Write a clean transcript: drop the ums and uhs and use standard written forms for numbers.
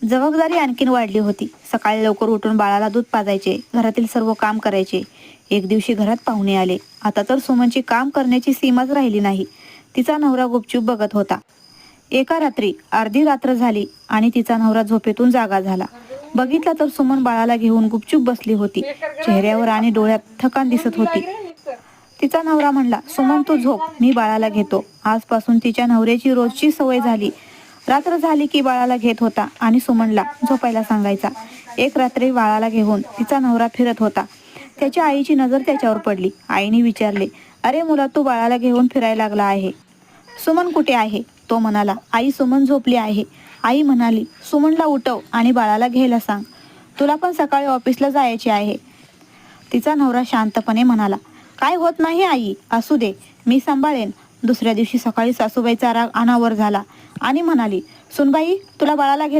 जबाबदारी आणखीन वाढली होती. सकाळी लवकर उठून बाळाला दूध पाजायचे, घरातील सर्व काम करायचे. एक दिवशी घरात पाहुणे आले. आता तर सुमनची काम करण्याची सीमाच राहिली नाही. तिचा नवरा गुपचूप बघत होता. एका रात्री अर्धी रात्र झाली आणि तिचा नवरा झोपेतून जागा झाला. बघितला तर सुमन बाळाला घेऊन गुपचूप बसली होती. चेहऱ्यावर आणि डोळ्यात थकान दिसत होती. तिचा नवरा म्हणला, सुमन तू झोप, मी बाळाला घेतो. आजपासून तिच्या नवऱ्याची रोजची सवय झाली. रात्र झाली की बाळाला घेत होता आणि सुमनला झोपायला सांगायचा. एक रात्री बाळाला घेऊन तिचा नवरा फिरत होता. त्याच्या आईची नजर त्याच्यावर पडली. आईने विचारले, अरे मुला, तू बाळाला घेऊन फिरायला लागला आहे, सुमन कुठे आहे? तो म्हणाला, आई सुमन झोपली आहे. आई म्हणाली, सुमनला उठव आणि बाळाला घ्यायला सांग, तुला पण सकाळी ऑफिसला जायचे आहे. तिचा नवरा शांतपणे म्हणाला, काय होत नाही आई, असू दे, मी सांभाळेन. दुसऱ्या दिवशी सकाळी सासूबाईचा राग अनावर झाला आणि म्हणाली, सुनबाई, तुला बाळाला घेत